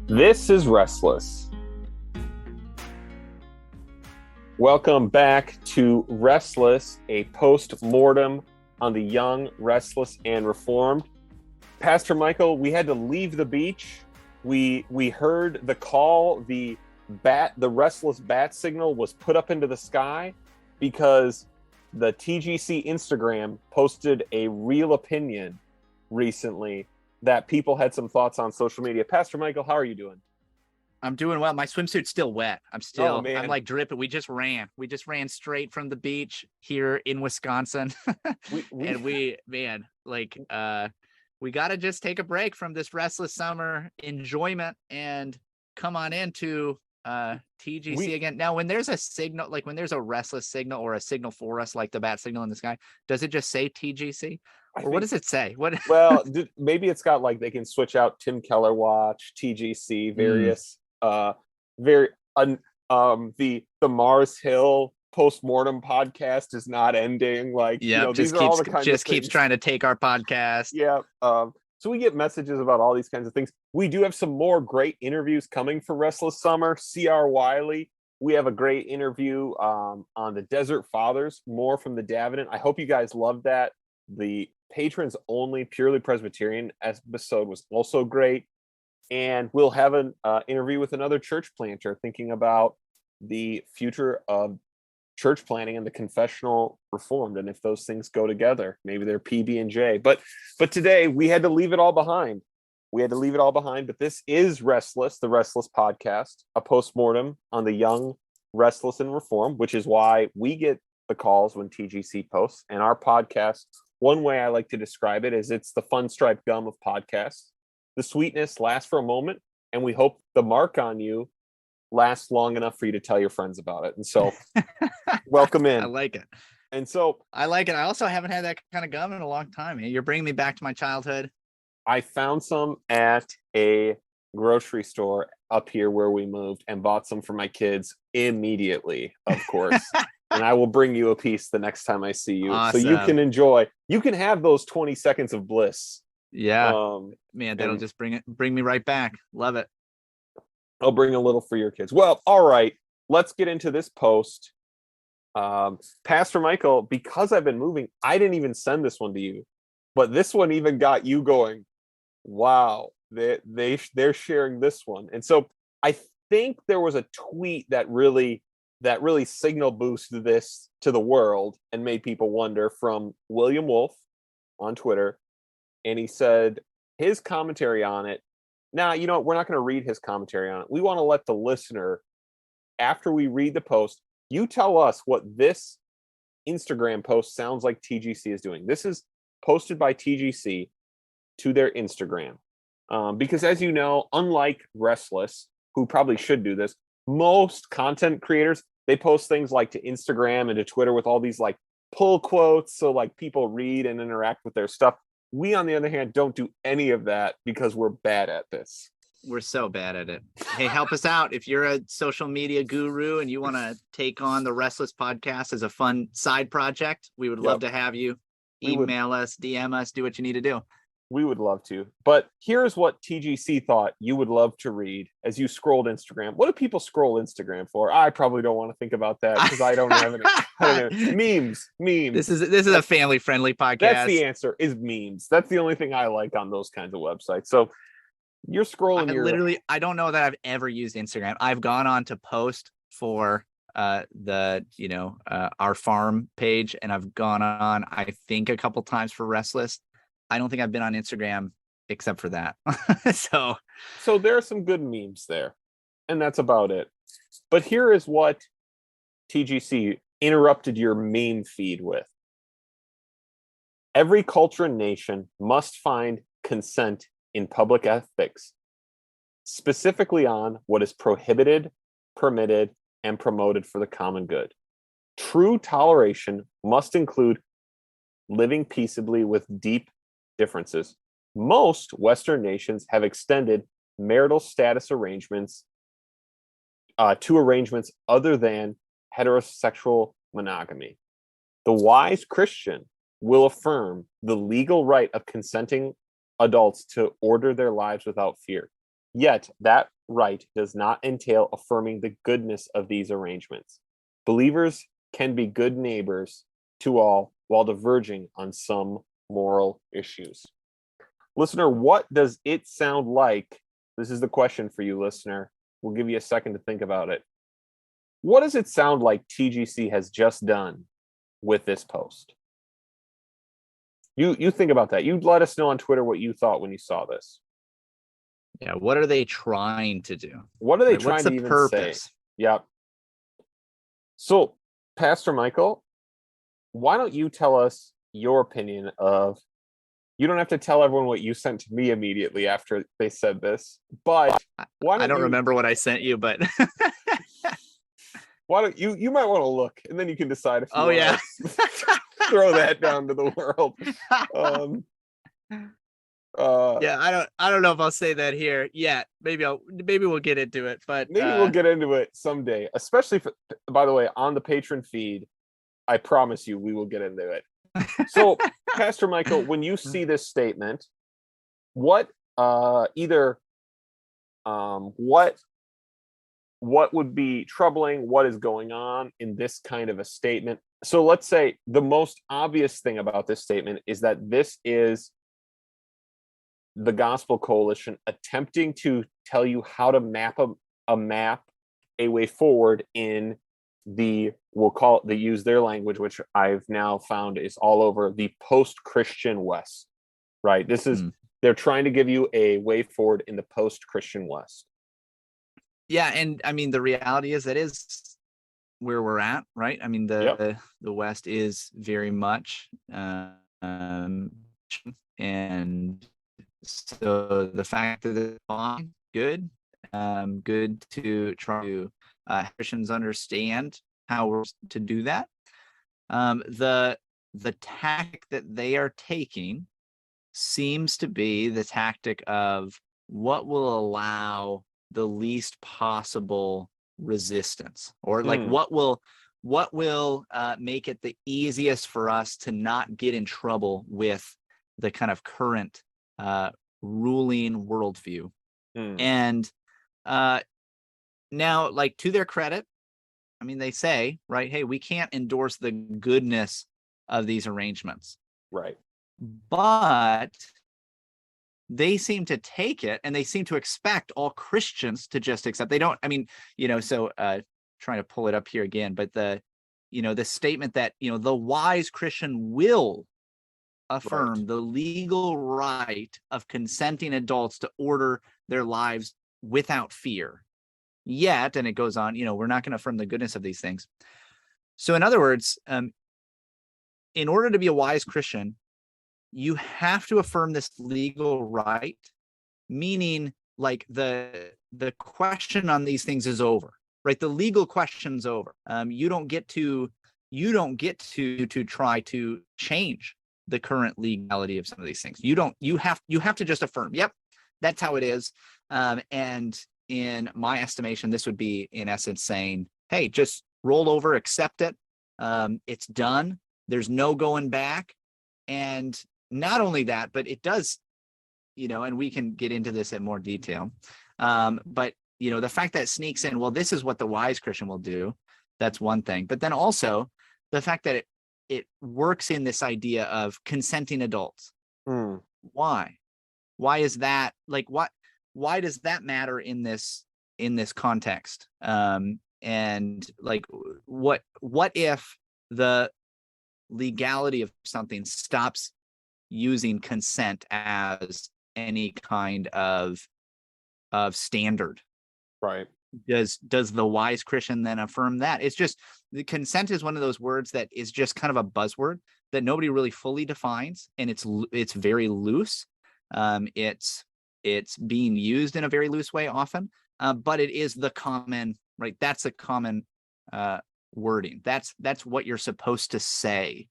This is Restless. Welcome back to Restless, a post-mortem on the young, restless, and reformed. Pastor Michael, we had to leave the beach. We heard the call, the restless bat signal was put up into the sky because the TGC Instagram posted a real opinion recently that people had some thoughts on social media. Pastor Michael, how are you doing? I'm doing well. My swimsuit's still wet. I'm like dripping. We just ran straight from the beach here in Wisconsin. We got to just take a break from this restless summer enjoyment and come on into TGC again. Now, when there's a signal, like when there's a restless signal or a signal for us, like the bat signal in the sky, does it just say TGC? Or what does it say? Well, maybe it's got like they can switch out Tim Keller watch, TGC, various the Mars Hill postmortem podcast is not ending. Like, these are all the kinds of keeps trying to take our podcast. Yeah. So we get messages about all these kinds of things. We do have some more great interviews coming for Restless Summer. C.R. Wiley. We have a great interview on the Desert Fathers, more from the Davenant. I hope you guys love that. The patrons only purely Presbyterian episode was also great. And we'll have an interview with another church planter thinking about the future of church planting and the confessional reformed, and if those things go together. Maybe they're PB and J. But today we had to leave it all behind. But this is Restless, the Restless podcast, a postmortem on the young, restless, and reformed, which is why we get the calls when TGC posts. And our podcast, one way I like to describe it is it's the fun striped gum of podcasts. The sweetness lasts for a moment, and we hope the mark on you lasts long enough for you to tell your friends about it. And so welcome in. I like it. And so I like it. I also haven't had that kind of gum in a long time. You're bringing me back to my childhood. I found some at a grocery store up here where we moved and bought some for my kids immediately, of course. And I will bring you a piece the next time I see you. Awesome. So you can enjoy, you can have those 20 seconds of bliss. Yeah. Man, that'll just bring me right back. Love it. I'll bring a little for your kids. Well, all right, let's get into this post. Pastor Michael, because I've been moving, I didn't even send this one to you, but this one even got you going, wow, they're sharing this one. And so I think there was a tweet that really signal boosted this to the world and made people wonder, from William Wolf on Twitter. And he said his commentary on it. Now, we're not going to read his commentary on it. We want to let the listener, after we read the post, you tell us what this Instagram post sounds like TGC is doing. This is posted by TGC to their Instagram. Because as you know, unlike Restless, who probably should do this, most content creators, they post things like to Instagram and to Twitter with all these like pull quotes. So like people read and interact with their stuff. We, on the other hand, don't do any of that because we're bad at this. We're so bad at it. Hey, help us out. If you're a social media guru and you want to take on the Restless podcast as a fun side project, we would love to have you. Email us, DM us, do what you need to do. We would love to. But here's what TGC thought you would love to read as you scrolled Instagram. What do people scroll Instagram for? I probably don't want to think about that because I don't have any. Memes. This is a family-friendly podcast. That's the answer, is memes. That's the only thing I like on those kinds of websites. So you're scrolling. I don't know that I've ever used Instagram. I've gone on to post for our farm page, and I've gone on, I think, a couple times for Restless. I don't think I've been on Instagram except for that. So there are some good memes there, and that's about it. But here is what TGC interrupted your meme feed with. Every culture and nation must find consent in public ethics, specifically on what is prohibited, permitted, and promoted for the common good. True toleration must include living peaceably with deep differences. Most Western nations have extended marital status arrangements to arrangements other than heterosexual monogamy. The wise Christian will affirm the legal right of consenting adults to order their lives without fear. Yet that right does not entail affirming the goodness of these arrangements. Believers can be good neighbors to all while diverging on some moral issues. Listener, what does it sound like? This is the question for you, listener. We'll give you a second to think about it. What does it sound like TGC has just done with this post? You think about that. You let us know on Twitter what you thought when you saw this. Yeah, what are they trying to do? What are they Right, trying what's to the even purpose? say? Yep. So, Pastor Michael, why don't you tell us your opinion of, you don't have to tell everyone what you sent to me immediately after they said this, but why I don't don't you remember what I sent you, but why don't you might want to look and then you can decide if you oh want yeah. to throw that down to the world. Yeah, I don't know if I'll say that here yet. Maybe we'll get into it, but maybe we'll get into it someday, especially for, by the way, on the patron feed. I promise you we will get into it. So, Pastor Michael, when you see this statement, what either what would be troubling, what is going on in this kind of a statement? So let's say the most obvious thing about this statement is that this is the Gospel Coalition attempting to tell you how to map a way forward in the, we'll call it, they use their language, which I've now found is all over, the post-Christian West, right? This is, they're trying to give you a way forward in the post-Christian West. Yeah, and I mean the reality is that is where we're at, right? I mean the West is very much and so the fact that it's fine, good, good to try to Christians understand how we're to do that. The tactic that they are taking seems to be the tactic of what will allow the least possible resistance, or like what will make it the easiest for us to not get in trouble with the kind of current ruling worldview. And now, like, to their credit, I mean, they say, right, hey, we can't endorse the goodness of these arrangements, right? But they seem to take it and they seem to expect all Christians to just accept. They don't, I mean, so trying to pull it up here again, but the statement that, the wise Christian will affirm the legal right of consenting adults to order their lives without fear. Yet, and it goes on, we're not going to affirm the goodness of these things. So in other words, in order to be a wise Christian, you have to affirm this legal right, meaning like the question on these things is over, right? The legal question's over. You don't get to try to change the current legality of some of these things. You have to just affirm. Yep, that's how it is. And in my estimation, this would be in essence saying, hey, just roll over, accept it. It's done. There's no going back. And not only that, but it does, and we can get into this in more detail. But the fact that it sneaks in, well, this is what the wise Christian will do. That's one thing. But then also the fact that it works in this idea of consenting adults. Why is that? Like, why does that matter in this context? And like, what if the legality of something stops using consent as any kind of standard? Right. Does the wise Christian then affirm that? It's just, the consent is one of those words that is just kind of a buzzword that nobody really fully defines, and it's very loose. It's being used in a very loose way often, but it is the common, right? That's a common wording. That's what you're supposed to say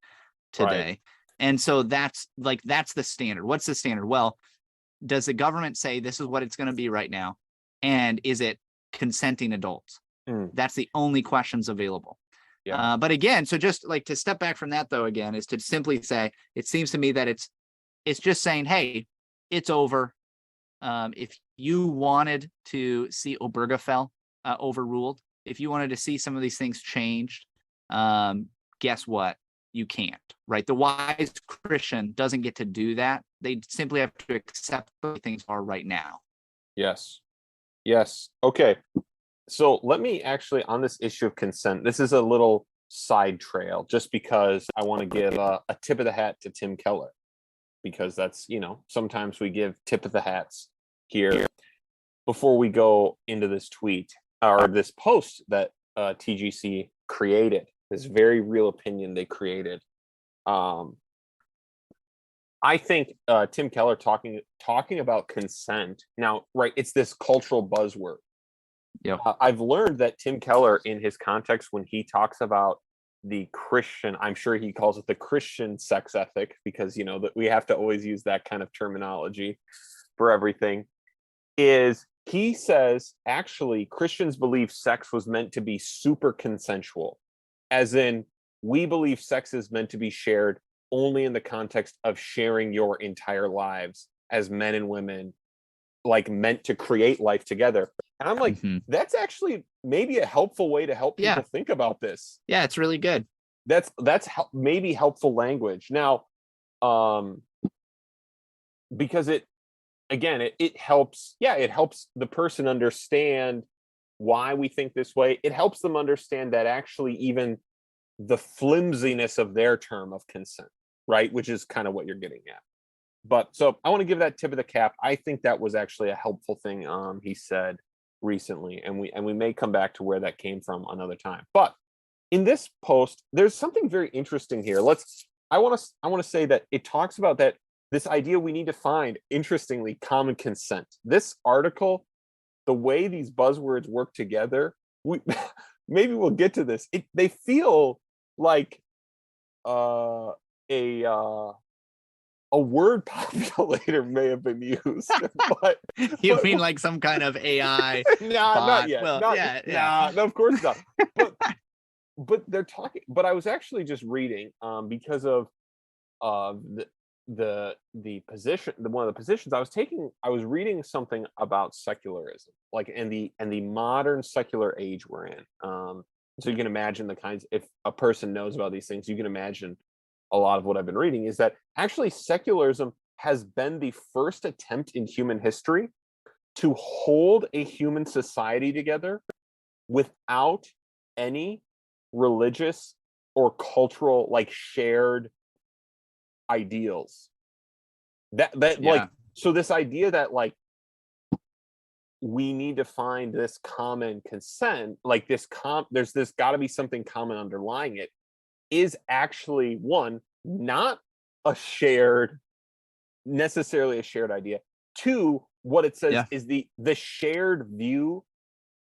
today. Right. And so that's the standard. What's the standard? Well, does the government say this is what it's going to be right now? And is it consenting adults? That's the only questions available. Yeah. But again, so just like to step back from that, though, again, is to simply say, it seems to me that it's just saying, hey, it's over. if you wanted to see Obergefell overruled, if you wanted to see some of these things changed, guess what? You can't, right? The wise Christian doesn't get to do that. They simply have to accept the way things are right now. Yes. Yes. Okay. So let me actually, on this issue of consent, this is a little side trail just because I want to give a tip of the hat to Tim Keller, because that's, sometimes we give tip of the hats here before we go into this tweet or this post that TGC created, this very real opinion they created. I think Tim Keller talking about consent now, right? It's this cultural buzzword. Yeah. I've learned that Tim Keller, in his context, when he talks about the Christian, I'm sure he calls it the Christian sex ethic, because that we have to always use that kind of terminology for everything. Is he says actually Christians believe sex was meant to be super consensual, as in we believe sex is meant to be shared only in the context of sharing your entire lives as men and women, like meant to create life together. And I'm like, that's actually maybe a helpful way to help people think about this. Yeah, it's really good. That's maybe helpful language. Now, because it helps, it helps the person understand why we think this way. It helps them understand that actually even the flimsiness of their term of consent, right? Which is kind of what you're getting at. But so I want to give that tip of the cap. I think that was actually a helpful thing he said recently, and we may come back to where that came from another time. But in this post, there's something very interesting here. I want to say that it talks about that this idea we need to find, interestingly, common consent. This article, the way these buzzwords work together, maybe we'll get to this. They feel like a word populator may have been used, but you mean like some kind of AI? Not yet. Well, no, of course not. But they're talking. But I was actually just reading because of the position, one of the positions I was taking. I was reading something about secularism, like and the modern secular age we're in. So you can imagine the kinds. If a person knows about these things, you can imagine a lot of what I've been reading is that actually secularism has been the first attempt in human history to hold a human society together without any religious or cultural, like, shared ideals. So this idea that, like, we need to find this common consent, like there's got to be something common underlying it, is actually, one, not necessarily a shared idea. Two, what it says is the shared view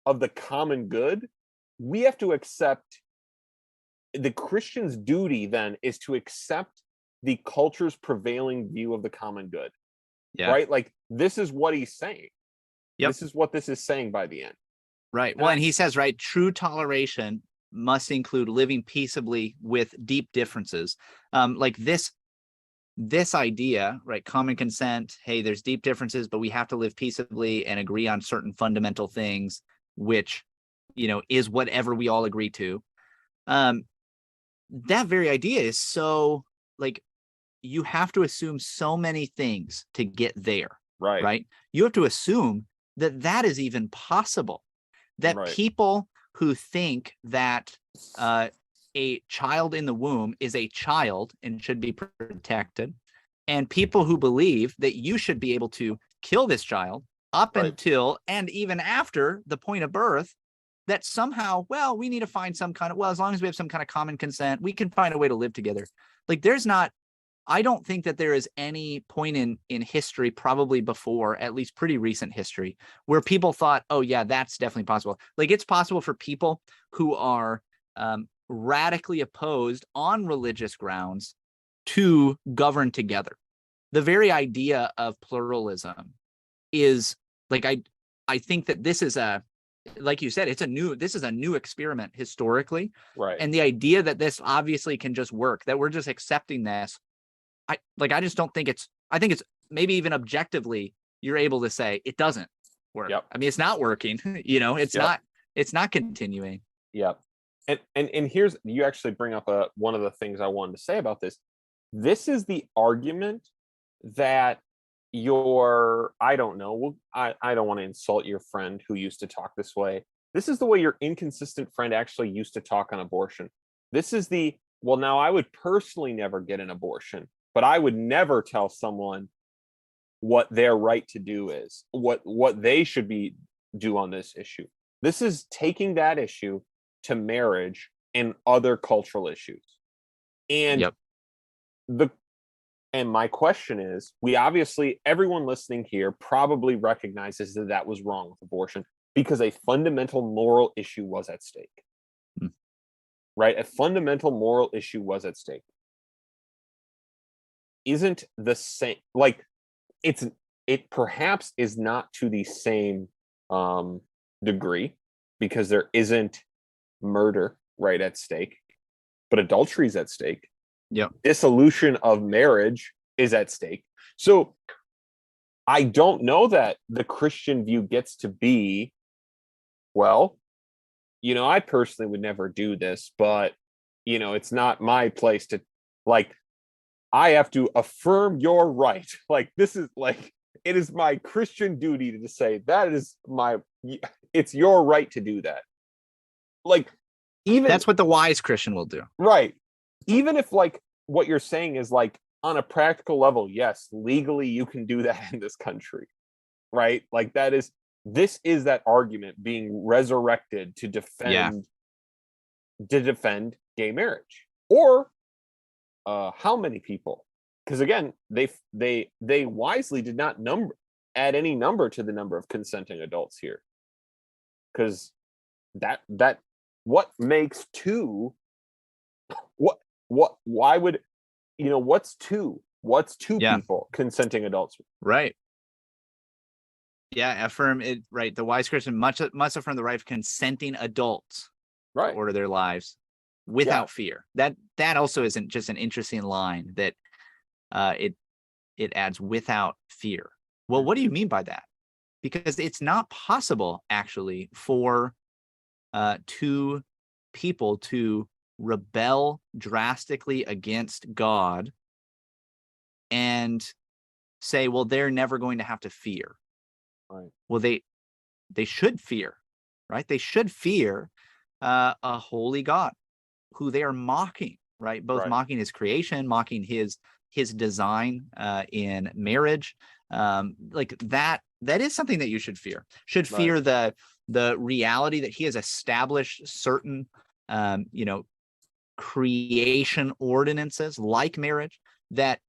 of the common good. We have to accept, the Christian's duty then is to accept the culture's prevailing view of the common good. Right? Like, this is what he's saying. This is what this is saying by the end. Right. Well, and he says, right, true toleration must include living peaceably with deep differences. Like this idea, right? Common consent. Hey, there's deep differences, but we have to live peaceably and agree on certain fundamental things, which, is whatever we all agree to. That very idea is so, like, you have to assume so many things to get there. Right. You have to assume that is even possible, that people who think that a child in the womb is a child and should be protected, and people who believe that you should be able to kill this child up until and even after the point of birth, that somehow, well, we need to find some kind of, as long as we have some kind of common consent, we can find a way to live together. Like, I don't think that there is any point in history, probably before, at least pretty recent history, where people thought, oh yeah, that's definitely possible. Like, it's possible for people who are radically opposed on religious grounds to govern together. The very idea of pluralism is, like, I think that this is like you said, this is a new experiment historically. Right. And the idea that this obviously can just work, that we're just accepting this, I just don't think I think it's maybe even objectively you're able to say it doesn't work. Yep. I mean, it's not working. It's not continuing. Yep. And here's, you actually bring up one of the things I wanted to say about this. This is the argument that I don't know, I don't want to insult your friend who used to talk this way. This is the way your inconsistent friend actually used to talk on abortion. This is well, now I would personally never get an abortion, but I would never tell someone what their right to do is, what they should do on this issue. This is taking that issue to marriage and other cultural issues. And and my question is, everyone listening here probably recognizes that was wrong with abortion because a fundamental moral issue was at stake. Right? A fundamental moral issue was at stake. Isn't the same, like, it perhaps is not to the same degree, because there isn't murder right at stake, but adultery is at stake. Dissolution of marriage is at stake. So I don't know that the Christian view gets to be, well, I personally would never do this, but it's not my place to, like, I have to affirm your right. Like, this is like, it is my Christian duty to say it's your right to do that. Like, even that's what the wise Christian will do. Right. Even if, like, what you're saying is, like, on a practical level, yes, legally you can do that in this country. Right? Like, this is that argument being resurrected to defend gay marriage. Or how many people? Because again, they wisely did not add any number to the number of consenting adults here. Because that what makes two, why would, what's two people consenting adults? Right. Yeah, affirm it, right. The wise Christian must affirm the right of consenting adults to order their lives without fear. That also isn't just an interesting line, that it adds without fear. Well, what do you mean by that? Because it's not possible, actually, for two people to rebel drastically against God and say, well, they're never going to have to fear. Right. Well, they should fear, right? They should fear a holy God who they are mocking, right? Both mocking his creation, mocking his design in marriage. Like that is something that you should fear. Should fear the reality that he has established certain creation ordinances like marriage, that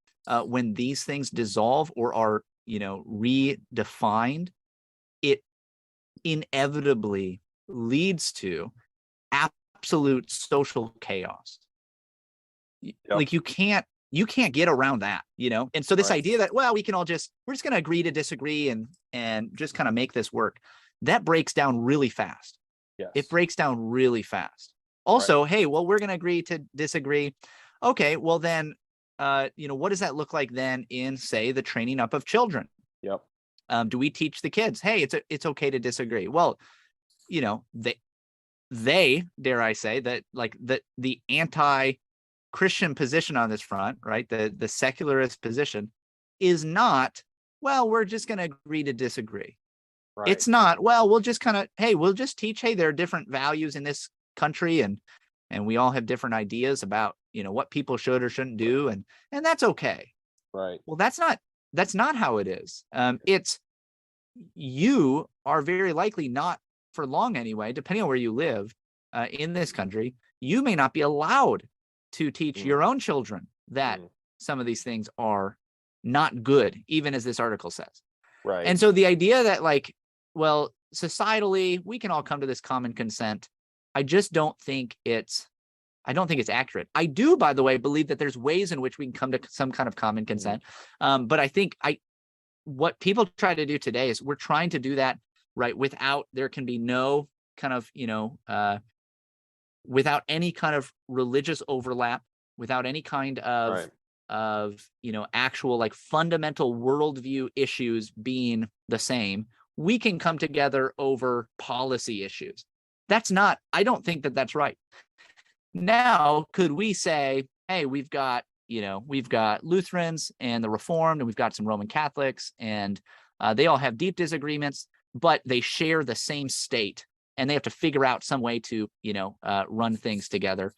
when these things dissolve or are redefined, it inevitably leads to absolute social chaos. Like, you can't get around that, and so this idea that, well, we're just going to agree to disagree and just kind of make this work, that breaks down really fast. It breaks down really fast. Also, hey, well, we're going to agree to disagree. Okay, well then what does that look like then in, say, the training up of children? Do we teach the kids, hey, it's okay to disagree? Well, they dare I say that, like, the anti-Christian position on this front, right? The secularist position is not, well, we're just going to agree to disagree. It's not, well, we'll just kind of, hey, we'll just teach, hey, there are different values in this country, and we all have different ideas about what people should or shouldn't do, and that's okay. Well, that's not how it is. It's, you are very likely not, for long anyway, depending on where you live in this country, you may not be allowed to teach your own children that some of these things are not good, even as this article says. And so the idea that, like, well, societally, we can all come to this common consent, I don't think it's accurate. I do, by the way, believe that there's ways in which we can come to some kind of common consent. But I think what people try to do today is we're trying to do that, right, without, there can be no kind of, without any kind of religious overlap, without any kind of of, actual like fundamental worldview issues being the same, we can come together over policy issues. I don't think that that's right. Now, could we say, hey, we've got Lutherans and the Reformed, and we've got some Roman Catholics, and they all have deep disagreements, but they share the same state, and they have to figure out some way to, run things together.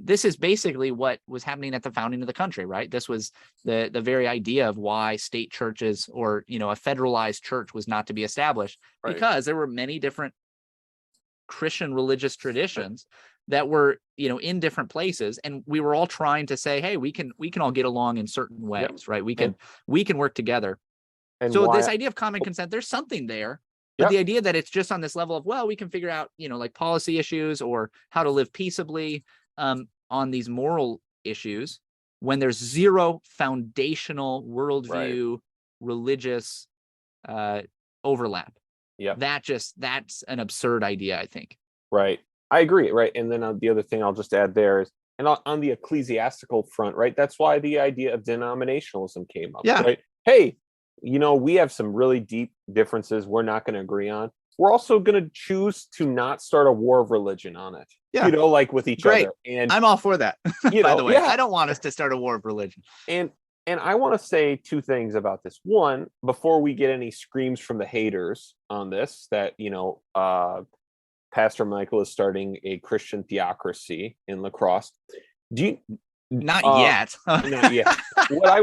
This is basically what was happening at the founding of the country, right? This was the very idea of why state churches or, a federalized church was not to be established, because there were many different Christian religious traditions that were, in different places, and we were all trying to say, hey, we can all get along in certain ways, right? We can work together. And so this idea of common consent, there's something there, but the idea that it's just on this level of, well, we can figure out, like policy issues or how to live peaceably on these moral issues, when there's zero foundational worldview, religious overlap. Yeah, that's an absurd idea, I think. Right. I agree. Right. And then the other thing I'll just add there is, and on the ecclesiastical front, right, that's why the idea of denominationalism came up. Yeah. Right. Hey, we have some really deep differences we're not going to agree on. We're also going to choose to not start a war of religion on it. Yeah. Like with each other. And I'm all for that. By the way, I don't want us to start a war of religion. And I want to say two things about this. One, before we get any screams from the haters on this, that, Pastor Michael is starting a Christian theocracy in La Crosse. Not yet. Not yet. What I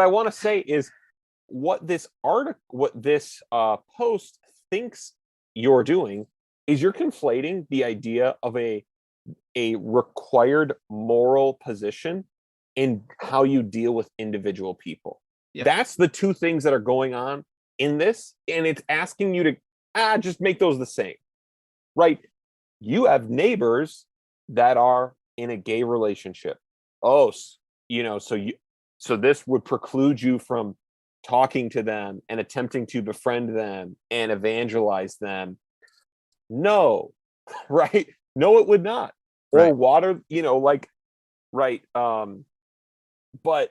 want to say is what this post thinks you're doing is you're conflating the idea of a required moral position in how you deal with individual people. Yeah. That's the two things that are going on in this, and it's asking you to just make those the same, right? You have neighbors that are in a gay relationship. So this would preclude you from talking to them and attempting to befriend them and evangelize them. No, right? No, it would not. Or water, right. But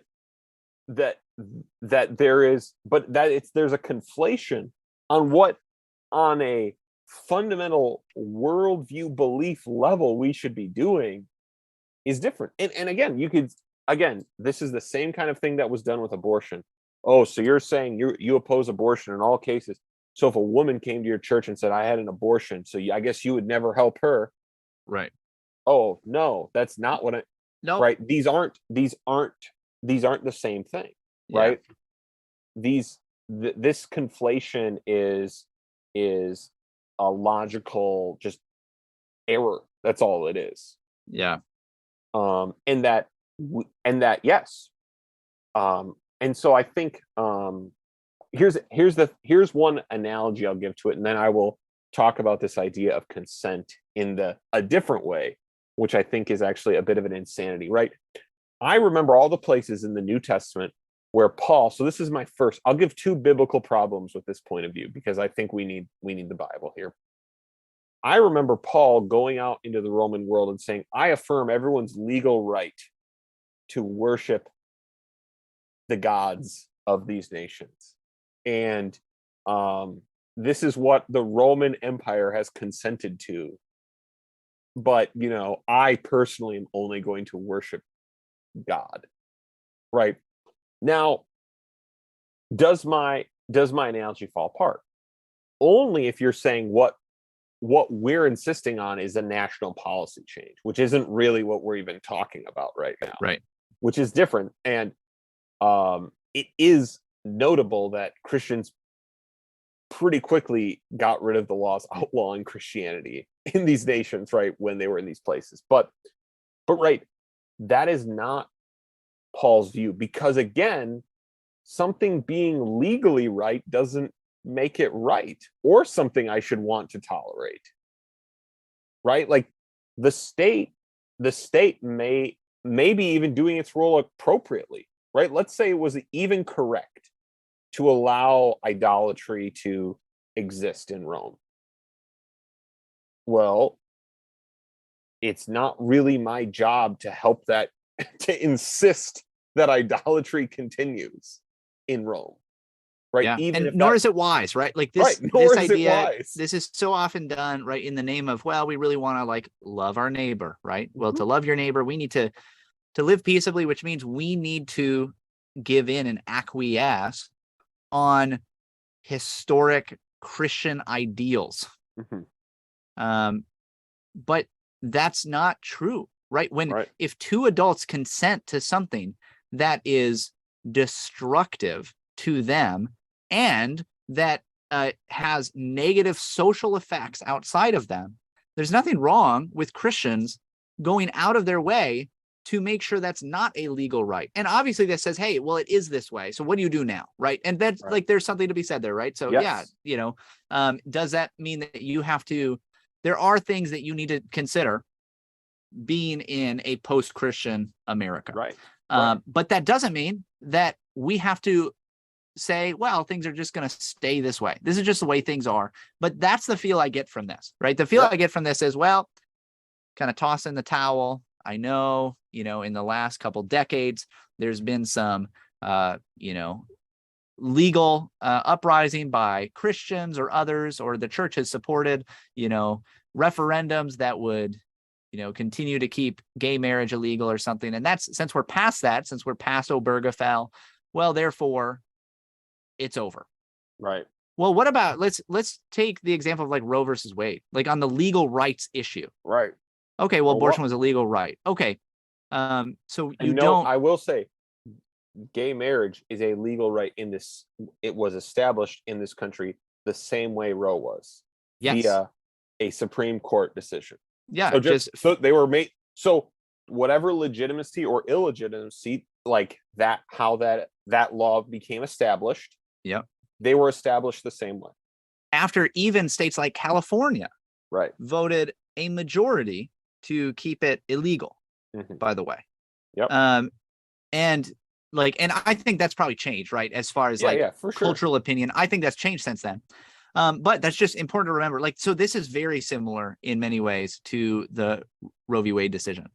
there's a conflation on a fundamental worldview belief level we should be doing is different. And again, this is the same kind of thing that was done with abortion. Oh, so you're saying you oppose abortion in all cases. So if a woman came to your church and said, I had an abortion, so I guess you would never help her. Right. Oh, no, that's not what no. Right. These aren't the same thing. Right. This conflation is a logical just error. That's all it is. Yeah. And yes. And so I think here's one analogy I'll give to it, and then I will talk about this idea of consent in a different way, which I think is actually a bit of an insanity, right? I remember all the places in the New Testament where Paul, so this is my first, I'll give two biblical problems with this point of view, because I think we need the Bible here. I remember Paul going out into the Roman world and saying, I affirm everyone's legal right to worship the gods of these nations. And this is what the Roman Empire has consented to. But, I personally am only going to worship God. Right. Now, does my analogy fall apart? Only if you're saying what we're insisting on is a national policy change, which isn't really what we're even talking about right now. Right. Which is different. And it is notable that Christians pretty quickly got rid of the laws outlawing Christianity in these nations, right, when they were in these places. But right, that is not Paul's view, because again, something being legally right doesn't make it right or something I should want to tolerate. Right? Like the state may be even doing its role appropriately, right? Let's say it was even correct to allow idolatry to exist in Rome. Well, it's not really my job to help that, to insist that idolatry continues in Rome, right? Yeah. Even And if nor that, is it wise, right? Like right, this nor is it idea, wise. this is so often done, right, in the name of, well, we really want to like love our neighbor, right? Well, to love your neighbor, we need to live peaceably, which means we need to give in and acquiesce on historic Christian ideals. But that's not true, right? If two adults consent to something that is destructive to them and that has negative social effects outside of them, there's nothing wrong with Christians going out of their way to make sure that's not a legal right. And obviously that says, hey, well, it is this way. So what do you do now? Right. And that's like, there's something to be said there. Right. So yeah, does that mean that you have to, there are things that you need to consider being in a post-Christian America. Right. But that doesn't mean that we have to say, well, things are just going to stay this way. This is just the way things are. But that's the feel I get from this, right? The feel I get from this is, well, kind of toss in the towel. I know, in the last couple decades, there's been some, legal uprising by Christians or others, or the church has supported, referendums that would, continue to keep gay marriage illegal or something. And that's, since we're past that, since we're past Obergefell, well, therefore, it's over. Right. Well, what about, let's take the example of like Roe versus Wade, like on the legal rights issue. Right. Okay, well, abortion was a legal right. Okay. So I will say, gay marriage is a legal right in this. It was established in this country the same way Roe was, via a Supreme Court decision. Yeah. So they were made. So whatever legitimacy or illegitimacy, like that, how that law became established. Yep. They were established the same way. After even states like California, right, voted a majority to keep it illegal. By the way. Yep. And I think that's probably changed, right? As far as for cultural opinion, I think that's changed since then. But that's just important to remember. Like, so this is very similar in many ways to the Roe v. Wade decision.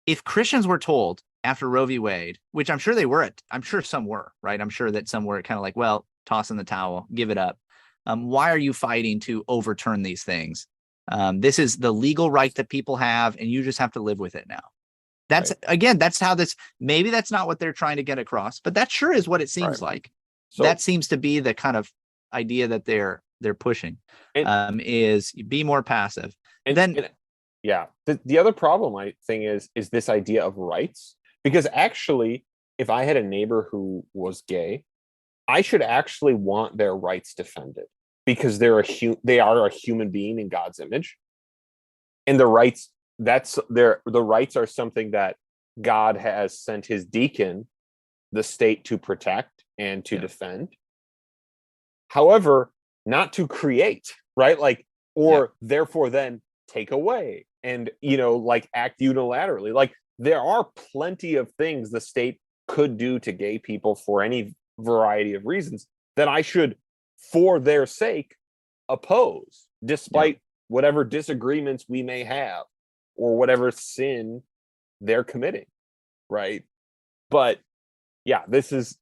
If Christians were told after Roe v. Wade, which I'm sure they were, I'm sure some were, right? I'm sure that some were kind of like, well, toss in the towel, give it up. Why are you fighting to overturn these things? This is the legal right that people have, and you just have to live with it now. That's again, that's how this, maybe that's not what they're trying to get across, but that sure is what it seems like. So, that seems to be the kind of idea that they're pushing, is be more passive. And then, the other problem I think is this idea of rights, because actually, if I had a neighbor who was gay, I should actually want their rights defended, because they are a human being in God's image, and the rights the rights are something that God has sent his deacon, the state, to protect and to defend. However, not to create, right? Like, or therefore then take away and, act unilaterally. Like, there are plenty of things the state could do to gay people for any variety of reasons that I should, for their sake, oppose, despite whatever disagreements we may have, or whatever sin they're committing, right? But this is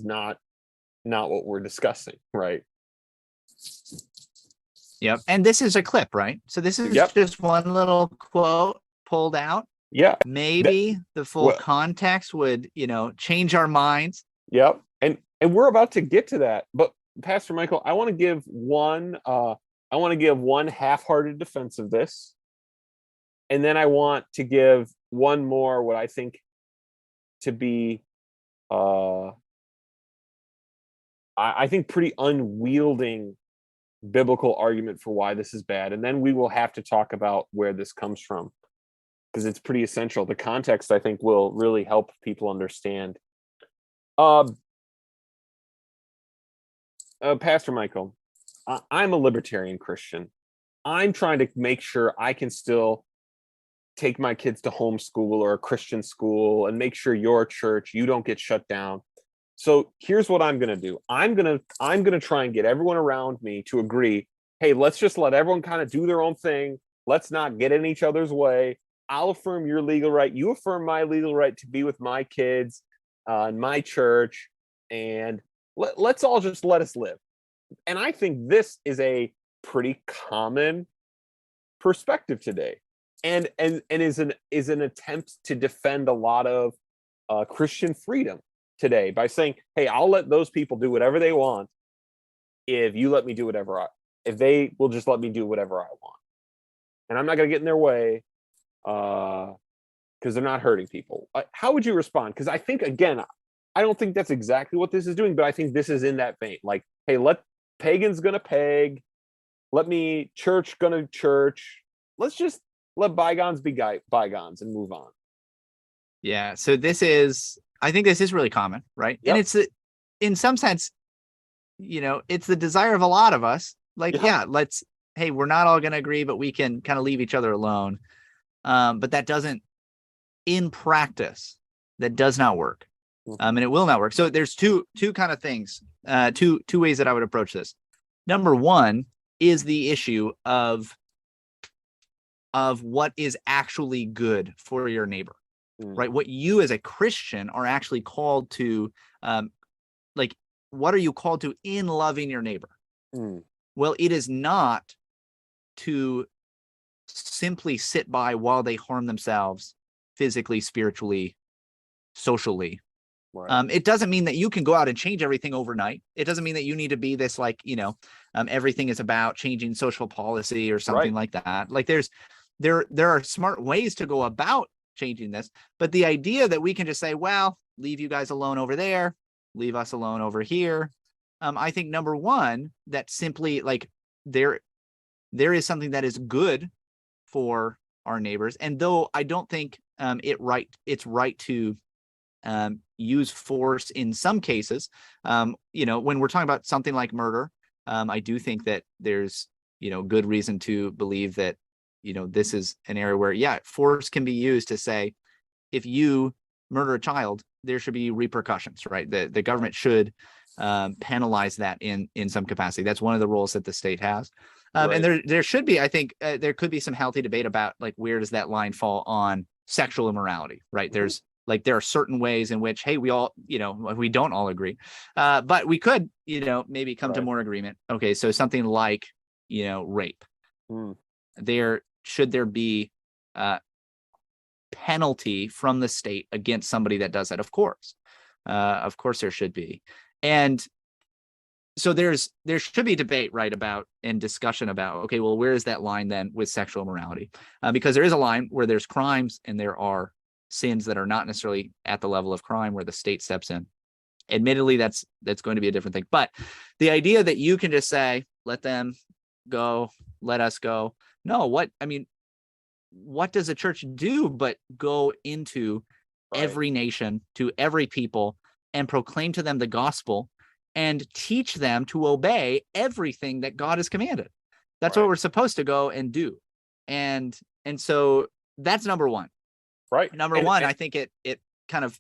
not what we're discussing, right? Yep. And this is a clip, right? So this is just one little quote pulled out. Yeah. Maybe the full context would, change our minds. Yep. And we're about to get to that. But Pastor Michael, I want to give one half-hearted defense of this. And then I want to give one more, what I think to be, I think, pretty unwielding biblical argument for why this is bad. And then we will have to talk about where this comes from, because it's pretty essential. The context, I think, will really help people understand. Pastor Michael, I'm a libertarian Christian. I'm trying to make sure I can still take my kids to homeschool or a Christian school and make sure your church, you don't get shut down. So here's what I'm going to do. I'm going to try and get everyone around me to agree, hey, let's just let everyone kind of do their own thing. Let's not get in each other's way. I'll affirm your legal right. You affirm my legal right to be with my kids in my church, and let's all just let us live. And I think this is a pretty common perspective today, and is an attempt to defend a lot of Christian freedom today by saying, hey, I'll let those people do whatever they want if you let me do if they will just let me do whatever I want, and I'm not going to get in their way because they're not hurting people. How would you respond? Because I think, again, I don't think that's exactly what this is doing, but I think this is in that vein. Like, hey, let pagans gonna peg, let me church gonna church. Let's just let bygones be bygones and move on. Yeah. So I think this is really common, right? Yep. And it's in some sense, it's the desire of a lot of us. Like, yeah, hey, we're not all going to agree, but we can kind of leave each other alone. But that doesn't, in practice, that does not work. And it will not work. So there's two kind of things, two ways that I would approach this. Number one is the issue of what is actually good for your neighbor, right? What you as a Christian are actually called to, what are you called to in loving your neighbor? Well, it is not to simply sit by while they harm themselves physically, spiritually, socially. Right. It doesn't mean that you can go out and change everything overnight. It doesn't mean that you need to be this everything is about changing social policy or something like that. Like there are smart ways to go about changing this, but the idea that we can just say, well, leave you guys alone over there, leave us alone over here. I think number one, that simply there is something that is good for our neighbors. And though I don't think it's right to use force in some cases, when we're talking about something like murder, I do think that there's, good reason to believe that, this is an area where, force can be used to say, if you murder a child, there should be repercussions, right? The government should penalize that in some capacity. That's one of the roles that the state has. And there should be, I think, there could be some healthy debate about where does that line fall on sexual immorality, right? There's there are certain ways in which, hey, we all, we don't all agree, but we could, maybe come to more agreement. Okay, so something like, rape. Should there be penalty from the state against somebody that does that? Of course there should be. And so there should be debate, right, about and discussion about, okay, well, where is that line then with sexual immorality? Because there is a line where there's crimes and there are sins that are not necessarily at the level of crime where the state steps in. Admittedly, that's going to be a different thing. But the idea that you can just say, let them go, let us go. No, what does a church do but go into every nation, to every people, and proclaim to them the gospel and teach them to obey everything that God has commanded? That's what we're supposed to go and do. And so that's number one. Right. Number one, I think it kind of,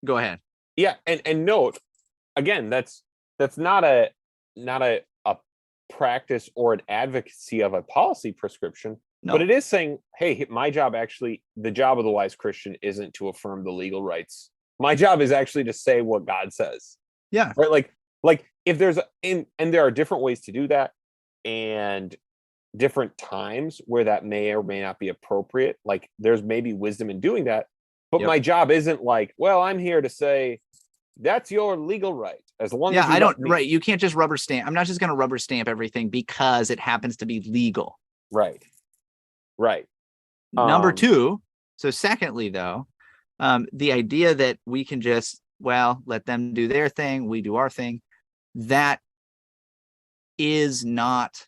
go ahead. Yeah. And note, again, that's not a practice or an advocacy of a policy prescription. No. But it is saying, hey, my job actually, the job of the wise Christian isn't to affirm the legal rights. My job is actually to say what God says. Yeah. Right. Like if there's and there are different ways to do that, and different times where that may or may not be appropriate. Like there's maybe wisdom in doing that, but my job isn't well, I'm here to say that's your legal right. As long as you can't just rubber stamp. I'm not just going to rubber stamp everything because it happens to be legal. Right. Number two. So secondly, though, the idea that we can just, let them do their thing, we do our thing, that is not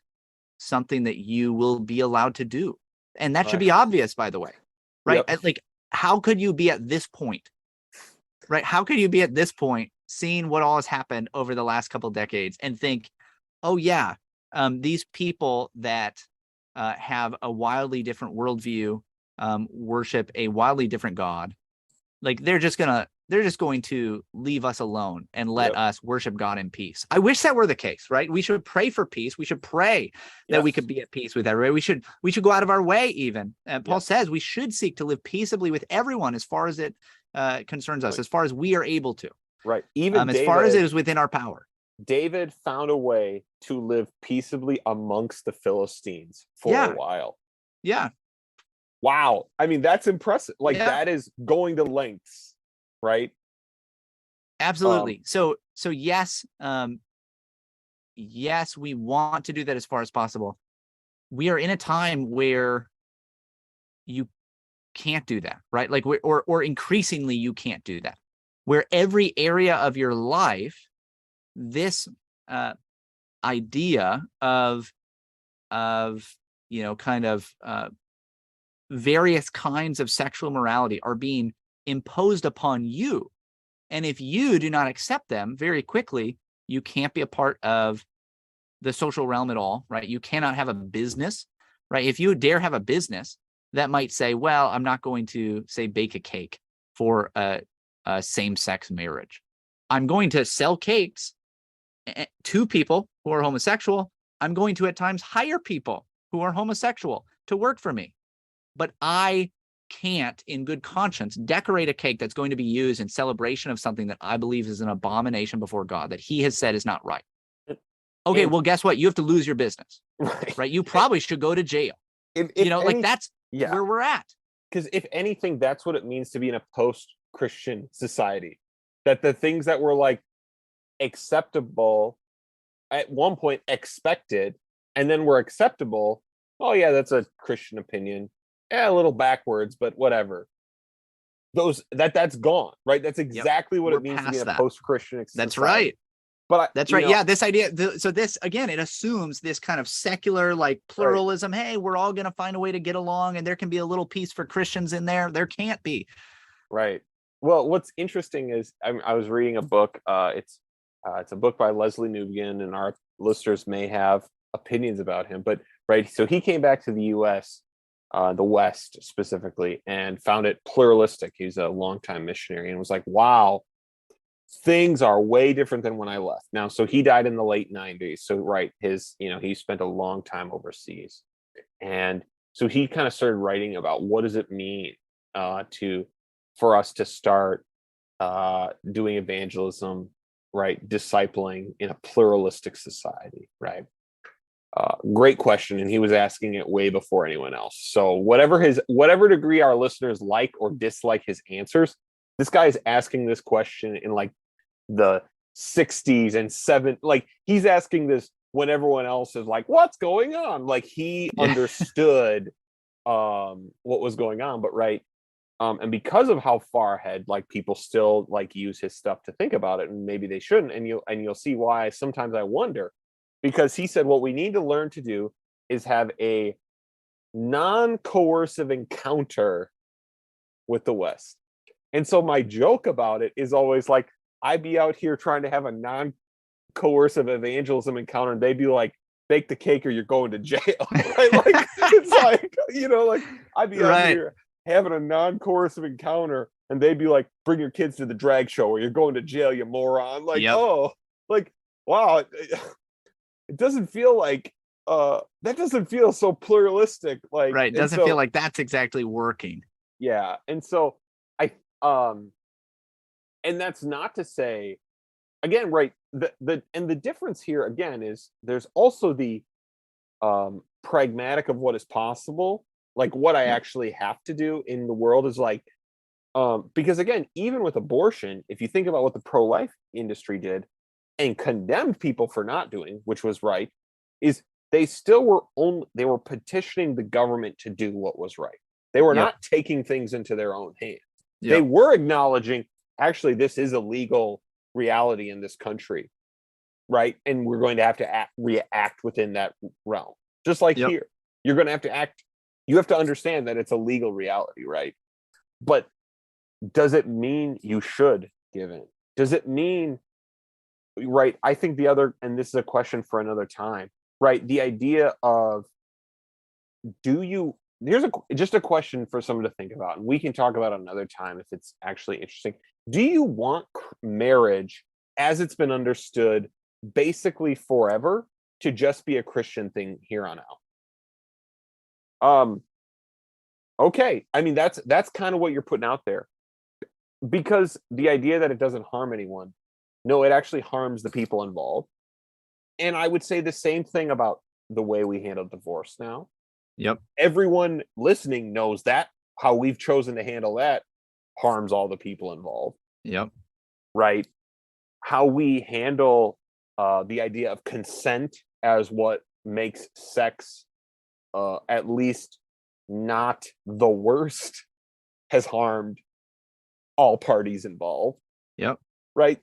something that you will be allowed to do. And that should be obvious, by the way, right? Yep. How could you be at this point, right? How could you be at this point, seeing what all has happened over the last couple of decades and think, oh yeah, these people that have a wildly different worldview, worship a wildly different God, they're just going to they're just going to leave us alone and let Yep. us worship God in peace. I wish that were the case, right? We should pray for peace. We should pray that we Yes. could be at peace with everybody. We should go out of our way even. And Paul Yes. says we should seek to live peaceably with everyone as far as it concerns us, Right. as far as we are able to, Right. Even as far as it is within our power. David found a way to live peaceably amongst the Philistines for Yeah. a while. Yeah. Wow. I mean, that's impressive. Like, Yeah. that is going to lengths, right? Absolutely. So yes, yes, we want to do that as far as possible. We are in a time where you can't do that, right? Like, or increasingly you can't do that, where every area of your life, this idea of kind of various kinds of sexual morality are being imposed upon you. And if you do not accept them very quickly, you can't be a part of the social realm at all, right? You cannot have a business, right? If you dare have a business that might say, well, I'm not going to, say, bake a cake for a same-sex marriage. I'm going to sell cakes to people who are homosexual. I'm going to at times hire people who are homosexual to work for me. But I can't, in good conscience, decorate a cake that's going to be used in celebration of something that I believe is an abomination before God, that he has said is not right. Okay, well, guess what? You have to lose your business, right? You probably should go to jail. That's where we're at. Because if anything, that's what it means to be in a post-Christian society. That the things that were like acceptable at one point, expected, and then were acceptable. Oh yeah, that's a Christian opinion. A little backwards, but whatever. That's gone, right? That's exactly what it means to be in a post-Christian society. That's right. But that's right. Yeah, this idea. So this again, it assumes this kind of secular, like, pluralism. Right. Hey, we're all going to find a way to get along, and there can be a little piece for Christians in there. There can't be. Right. Well, what's interesting is I was reading a book. It's a book by Leslie Newbegin, and our listeners may have opinions about him. But right, so he came back to the U.S. The West specifically, and found it pluralistic. He's a longtime missionary and was like, wow, things are way different than when I left. Now, so he died in the late 90s. So right, he spent a long time overseas. And so he kind of started writing about what does it mean for us to start doing evangelism, right? Discipling in a pluralistic society, right? Great question, and he was asking it way before anyone else. So whatever degree our listeners like or dislike his answers, this guy is asking this question in like the 60s and 70s. Like, he's asking this when everyone else is like, what's going on? Like, he understood what was going on, but right. And because of how far ahead, like, people still like use his stuff to think about it, and maybe they shouldn't. And you'll see why sometimes I wonder. Because he said what we need to learn to do is have a non-coercive encounter with the West. And so my joke about it is always like, I'd be out here trying to have a non-coercive evangelism encounter, and they'd be like, bake the cake or you're going to jail. Right? Like, it's like, like I'd be out here having a non-coercive encounter, and they'd be like, bring your kids to the drag show or you're going to jail, you moron. Like, oh, like, wow. It doesn't feel like that doesn't feel so pluralistic. Like, right. It doesn't feel like that's exactly working. Yeah. And so and that's not to say, again, right, the difference here again is there's also the pragmatic of what is possible, like what I actually have to do in the world is like, because again, even with abortion, if you think about what the pro-life industry did and condemned people for not doing, which was right, is they still were petitioning the government to do what was right. They were not taking things into their own hands. They were acknowledging, actually, this is a legal reality in this country, right? And we're going to have to react within that realm. Just like here, you're going to have to act. You have to understand that it's a legal reality, right? But does it mean you should give in? Does it mean, right? I think the other, and this is a question for another time, right? The idea of, here's just a question for someone to think about, and we can talk about another time if it's actually interesting. do you want marriage as it's been understood basically forever to just be a Christian thing here on out? Okay. I mean, that's kind of what you're putting out there, because the idea that it doesn't harm anyone, no, it actually harms the people involved. And I would say the same thing about the way we handle divorce now. Yep. Everyone listening knows that how we've chosen to handle that harms all the people involved. Yep. Right? How we handle the idea of consent as what makes sex at least not the worst has harmed all parties involved. Yep. Right?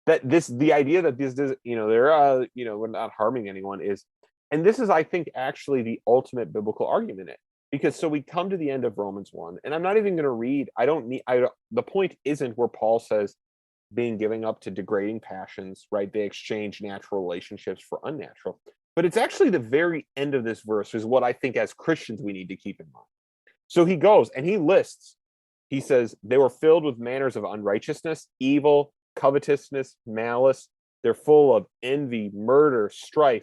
The idea that this does, we're not harming anyone is, and this is, I think, actually the ultimate biblical argument in it. Because so we come to the end of Romans 1, and I'm not even going to read, the point isn't where Paul says being giving up to degrading passions, right? They exchange natural relationships for unnatural. But it's actually the very end of this verse is what I think as Christians we need to keep in mind. So he goes and he lists, he says, they were filled with manners of unrighteousness, evil, covetousness, malice. They're full of envy, murder, strife,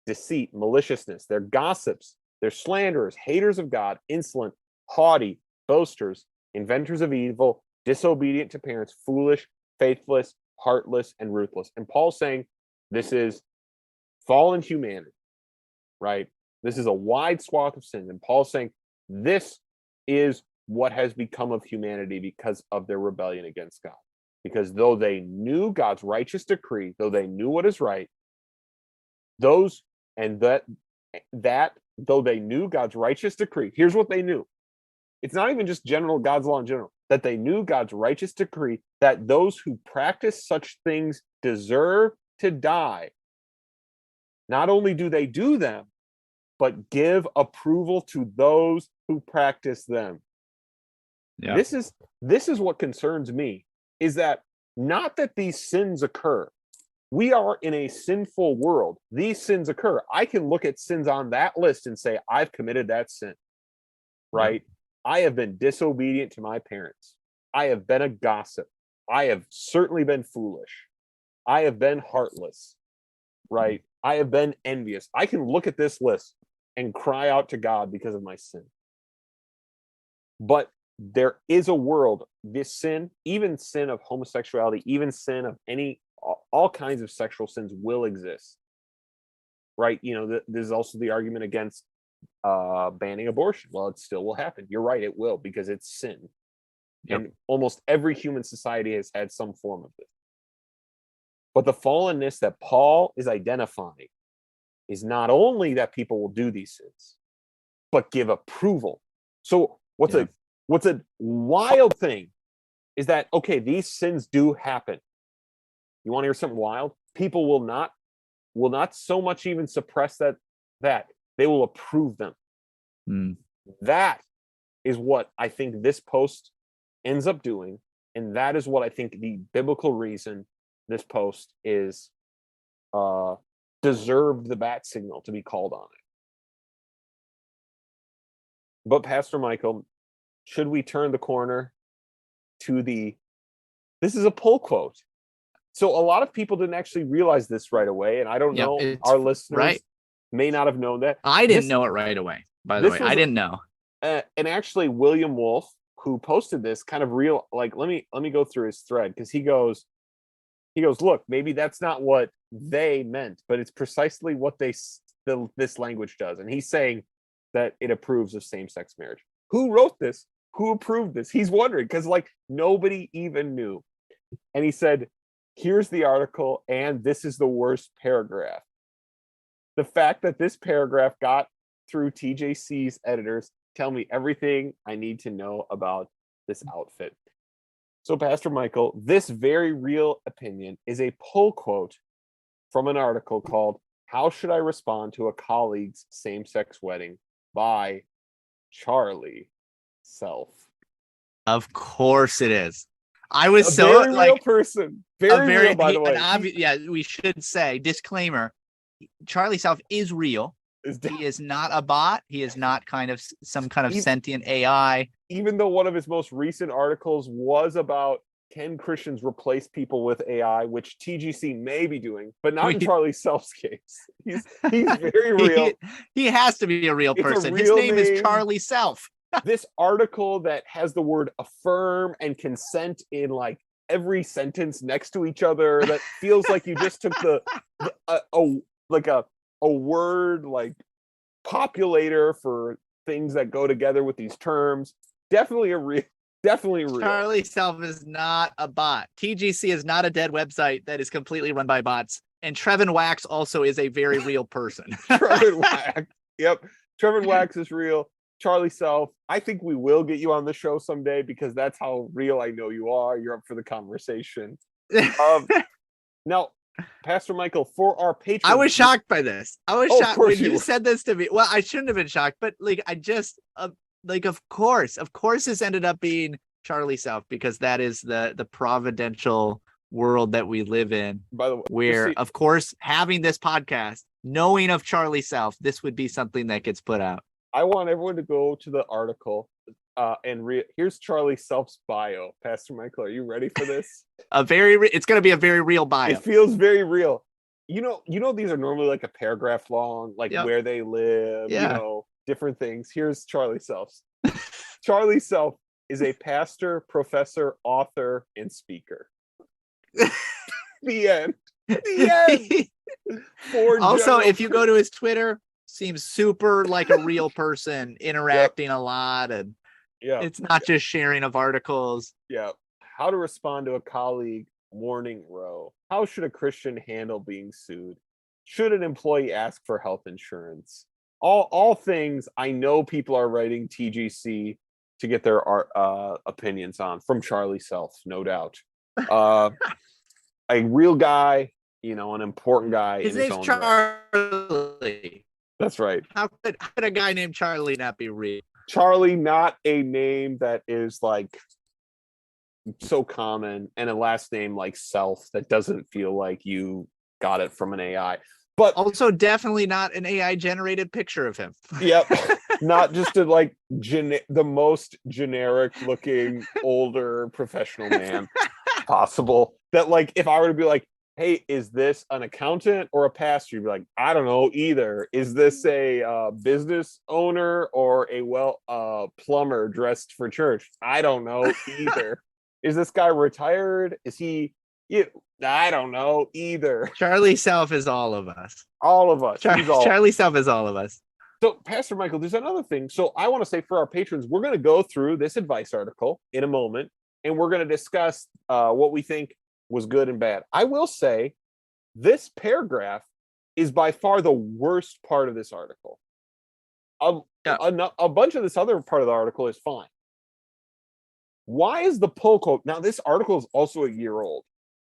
deceit, maliciousness. They're gossips. They're slanderers, haters of God, insolent, haughty, boasters, inventors of evil, disobedient to parents, foolish, faithless, heartless, and ruthless. And Paul's saying this is fallen humanity, right? This is a wide swath of sin. And Paul's saying this is what has become of humanity because of their rebellion against God. Because though they knew God's righteous decree, though they knew what is right, though they knew God's righteous decree, here's what they knew. It's not even just God's law in general, that they knew God's righteous decree that those who practice such things deserve to die. Not only do they do them, but give approval to those who practice them. Yeah. This is what concerns me, is that not that these sins occur. We are in a sinful world. These sins occur. I can look at sins on that list and say, I've committed that sin, right? Yep. I have been disobedient to my parents. I have been a gossip. I have certainly been foolish. I have been heartless, right? I have been envious. I can look at this list and cry out to God because of my sin. But there is a world, this sin, even sin of homosexuality, even sin of all kinds of sexual sins will exist, right? There's also the argument against banning abortion. Well, it still will happen. You're right, it will, because it's sin. Yep. And almost every human society has had some form of it. But the fallenness that Paul is identifying is not only that people will do these sins, but give approval. So what's a wild thing is that, okay, these sins do happen. You want to hear something wild? People will not so much even suppress that they will approve them. That is what I think this post ends up doing, and that is what I think the biblical reason this post is deserved the bat signal to be called on it. But Pastor Michael, should we turn the corner to this is a pull quote. So a lot of people didn't actually realize this right away, and I don't know, our listeners may not have known that. I didn't know it right away, by the way. I didn't know. And actually, William Wolf, who posted this, kind of let me go through his thread, because he goes, look, maybe that's not what they meant, but it's precisely what this language does. And he's saying that it approves of same-sex marriage. Who wrote this? Who approved this? He's wondering, because nobody even knew. And he said, here's the article, and this is the worst paragraph. The fact that this paragraph got through TJC's editors tell me everything I need to know about this outfit. So, Pastor Michael, this very real opinion is a pull quote from an article called "How Should I Respond to a Colleague's Same-Sex Wedding" by Charlie Self. Of course it is. I was a very real person. Very real, by the way. We should say, disclaimer, Charlie Self is real. He is not a bot. He is not some kind of sentient AI. Even though one of his most recent articles was about can Christians replace people with AI, which TGC may be doing, but not in Charlie Self's case. He's very real. He has to be a real It's a person. His real name is name. Charlie Self. This article that has the word affirm and consent in like every sentence next to each other, that feels like you just took a word like populator for things that go together with these terms. Definitely real. Charlie Self is not a bot. TGC is not a dead website that is completely run by bots. And Trevin Wax also is a very real person. Trevin Wax. Yep. Trevin Wax is real. Charlie Self, I think we will get you on the show someday because that's how real I know you are. You're up for the conversation. Now, Pastor Michael, for our patrons, I was shocked by this. I was shocked when you were. said this to me. Well, I shouldn't have been shocked, but like I just of course, this ended up being Charlie Self because that is the providential world that we live in. By the way, where of course having this podcast, knowing of Charlie Self, this would be something that gets put out. I want everyone to go to the article and here's Charlie Self's bio. Pastor Michael, are you ready for this? It's going to be a very real bio. It feels very real. You know, these are normally like a paragraph long, like where they live, different things. Here's Charlie Self's. Charlie Self is a pastor, professor, author, and speaker. The end. The end. Also, if you go to his Twitter, seems super like a real person interacting a lot, and it's not just sharing of articles. How to respond to a colleague warning row. How should a Christian handle being sued? Should an employee ask for health insurance? All things I know people are writing TGC to get their opinions on from Charlie Self, no doubt. A real guy, an important guy. His name's Charlie. Right. That's right. How could a guy named Charlie not be real? Charlie, not a name that is like so common, and a last name like Self that doesn't feel like you got it from an AI. But also definitely not an AI generated picture of him. Yep. Not just the most generic looking older professional man possible. That like if I were to be like, hey, is this an accountant or a pastor? You'd be like, I don't know either. Is this a business owner or a plumber dressed for church? I don't know either. Is this guy retired? Is he? I don't know either. Charlie Self is all of us. All of us. Charlie Self is all of us. So, Pastor Michael, there's another thing. So I want to say for our patrons, we're going to go through this advice article in a moment, and we're going to discuss what we think was good and bad. I will say this paragraph is by far the worst part of this article. A bunch of this other part of the article is fine. Why is the pull quote? Now, this article is also a year old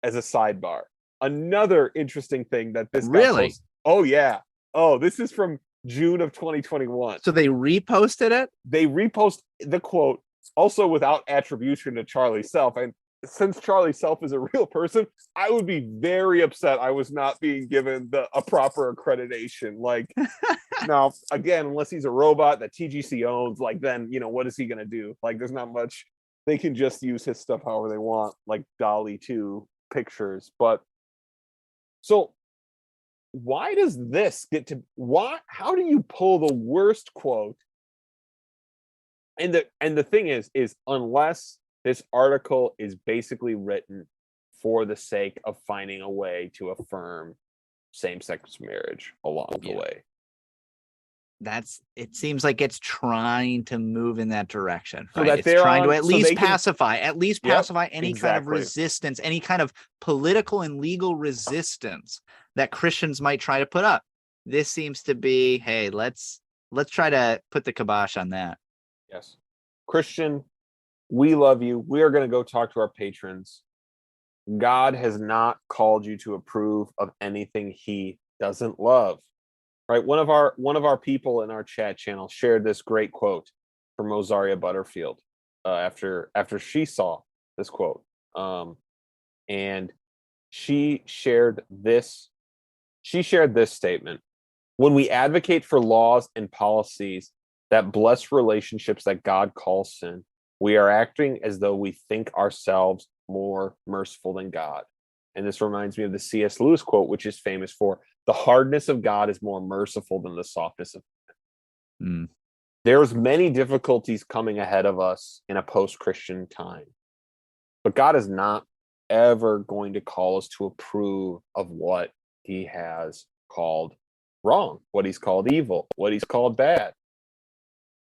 as a sidebar. Another interesting thing that this really? Posted, oh, yeah. Oh, this is from June of 2021. So they reposted it? They repost the quote, also without attribution to Charlie Self. And since Charlie Self is a real person, I would be very upset I was not being given a proper accreditation. Like, now, again, unless he's a robot that TGC owns, like then, what is he going to do? Like, there's not much. They can just use his stuff however they want, like Dolly 2 pictures. But so why does this get to how do you pull the worst quote? And the thing is unless this article is basically written for the sake of finding a way to affirm same-sex marriage along the way. It seems like it's trying to move in that direction. So right? that it's trying to at least pacify any kind of resistance, any kind of political and legal resistance that Christians might try to put up. This seems to be, hey, let's try to put the kibosh on that. Yes. Christian, we love you. We are going to go talk to our patrons. God has not called you to approve of anything he doesn't love. Right, one of our people in our chat channel shared this great quote from Rosaria Butterfield after she saw this quote, and she shared this statement: when we advocate for laws and policies that bless relationships that God calls sin, we are acting as though we think ourselves more merciful than God. And this reminds me of the C.S. Lewis quote, which is famous for, the hardness of God is more merciful than the softness of Mm. There's many difficulties coming ahead of us in a post-Christian time. But God is not ever going to call us to approve of what he has called wrong, what he's called evil, what he's called bad.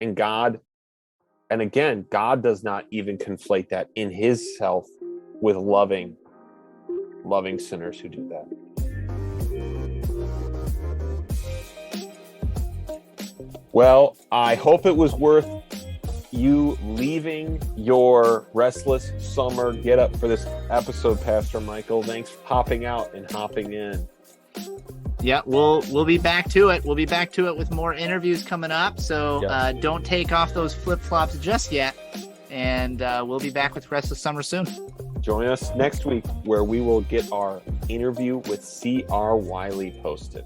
And again, God does not even conflate that in his self with loving sinners who do that. Well, I hope it was worth you leaving your restless summer get up for this episode, Pastor Michael. Thanks for hopping out and hopping in. Yeah, we'll be back to it. We'll be back to it with more interviews coming up. So don't take off those flip-flops just yet. And we'll be back with Restless Summer soon. Join us next week where we will get our interview with C.R. Wiley posted.